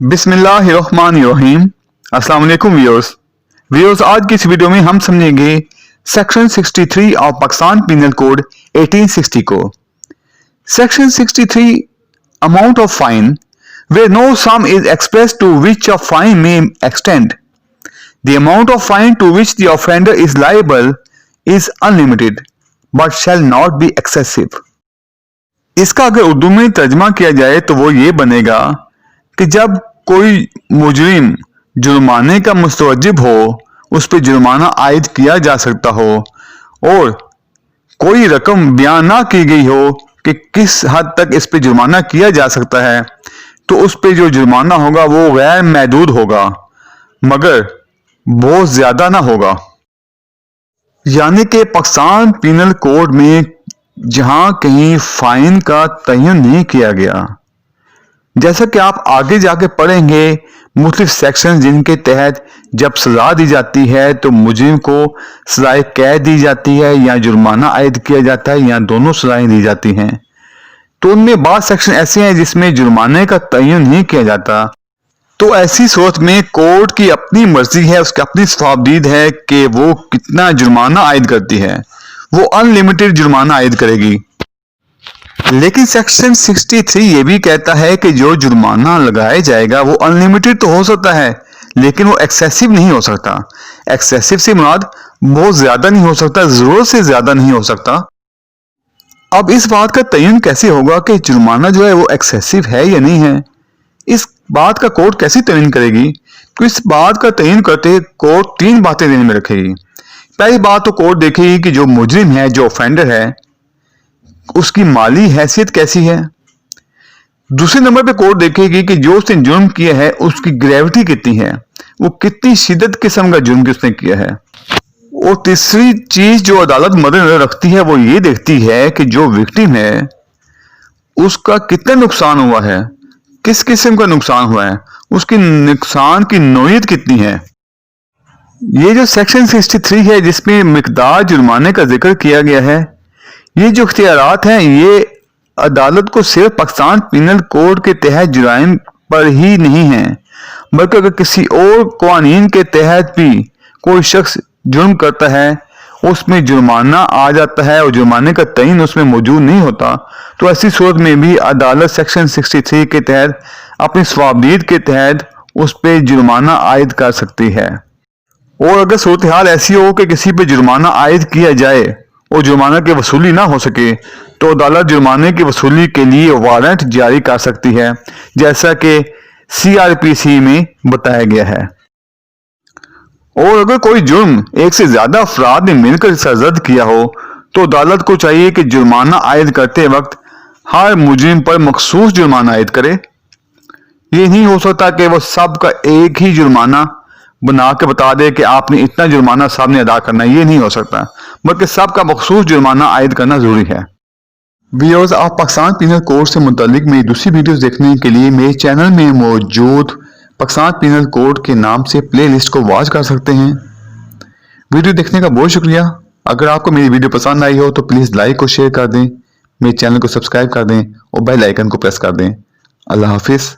बिस्मिल्लाहिर्रहमानिर्रहीम। अस्सलाम वालेकुम व्यूअर्स, आज की इस वीडियो में हम समझेंगे section 63 of Pakistan penal code 1860 को। Section 63 amount of fine where no sum is expressed to which a fine may extend. The amount of fine to which the offender is liable is unlimited but shall not be excessive. इसका अगर उर्दू में तर्जमा किया जाए तो वो ये बनेगा कि जब कोई मुजरिम जुर्माने का मुस्तवजिब हो, उस पर जुर्माना आयद किया जा सकता हो और कोई रकम बयान ना की गई हो कि किस हद तक इस पे जुर्माना किया जा सकता है, तो उस पे जो जुर्माना होगा वो गैर महदूद होगा मगर बहुत ज्यादा ना होगा। यानी कि पाकिस्तान पीनल कोड में जहां कहीं फाइन का तयन नहीं किया गया, जैसा कि आप आगे जाके पढ़ेंगे मुख्तलिफ सेक्शन जिनके तहत जब सजा दी जाती है तो मुजरिम को सजाए कैद दी जाती है या जुर्माना आयद किया जाता है या दोनों सजाएं दी जाती हैं, तो उनमें बाद सेक्शन ऐसे हैं जिसमें जुर्माने का तयन नहीं किया जाता। तो ऐसी सूरत में कोर्ट की अपनी मर्जी है, उसकी अपनी सवाबदीद है कि वो कितना जुर्माना आयद करती है, वो अनलिमिटेड जुर्माना आयद करेगी। लेकिन सेक्शन 63 ये भी कहता है कि जो जुर्माना लगाया जाएगा वो अनलिमिटेड तो हो सकता है लेकिन वो एक्सेसिव नहीं हो सकता। एक्सेसिव से मुराद बहुत ज्यादा नहीं हो सकता, जरूरत से ज्यादा नहीं हो सकता। अब इस बात का तयन कैसे होगा कि जुर्माना जो है वो एक्सेसिव है या नहीं है? इस बात का कोर्ट कैसे तयन करेगी? तो इस बात का तयन करते कोर्ट तीन बातें ध्यान में रखेगी। पहली बात तो कोर्ट देखेगी कि जो मुजरिम है, जो ऑफेंडर है, उसकी माली हैसियत कैसी है। दूसरे नंबर पे कोर्ट देखेगी कि जो उसने जुर्म किया है उसकी ग्रेविटी कितनी है, वो कितनी शिद्दत किस्म का जुर्म उसने किया है। और तीसरी चीज जो अदालत मद्देनजर रखती है वो ये देखती है कि जो विक्टिम है उसका कितना नुकसान हुआ है, किस किस्म का नुकसान हुआ है, उसकी नुकसान की नोयत कितनी है। ये जो सेक्शन 63 है जिसमें मिकदार जुर्माने का जिक्र किया गया है, ये जो इख्तियारात हैं ये अदालत को सिर्फ पाकिस्तान पीनल कोड के तहत जुराइम पर ही नहीं है बल्कि अगर किसी और कानून के तहत भी कोई शख्स जुर्म करता है, उसमें जुर्माना आ जाता है और जुर्माने का तयन उसमें मौजूद नहीं होता, तो ऐसी सूरत में भी अदालत सेक्शन 63 के तहत अपनी सवाबदीद के तहत उस पर जुर्माना आयद कर सकती है। और अगर सूरत हाल ऐसी हो कि किसी पे जुर्माना आयद किया जाए और जुर्माना की वसूली ना हो सके, तो अदालत जुर्माने की वसूली के लिए वारंट जारी कर सकती है, जैसा कि CRPC में बताया गया है। और अगर कोई जुर्म एक से ज्यादा अफराद ने मिलकर सरजद किया हो तो अदालत को चाहिए कि जुर्माना आयद करते वक्त हर मुजरिम पर मखसूस जुर्माना आयद करे। ये नहीं हो सकता कि वो सब का एक ही जुर्माना बना के बता दे कि आपने इतना जुर्माना सब ने अदा करना है, ये नहीं हो सकता, बल्कि सबका मखसूस जुर्माना आयद करना जरूरी है। व्यूअर्स, आप पाकिस्तान पीनल कोड से मुतालिक मेरी दूसरी वीडियोस देखने के लिए मेरे चैनल में मौजूद पाकिस्तान पीनल कोड के नाम से प्लेलिस्ट को वॉच कर सकते हैं। वीडियो देखने का बहुत शुक्रिया। अगर आपको मेरी वीडियो पसंद आई हो तो प्लीज़ लाइक और शेयर कर दें, मेरे चैनल को सब्सक्राइब कर दें और बेल आइकन को प्रेस कर दें। अल्लाह हाफिज़।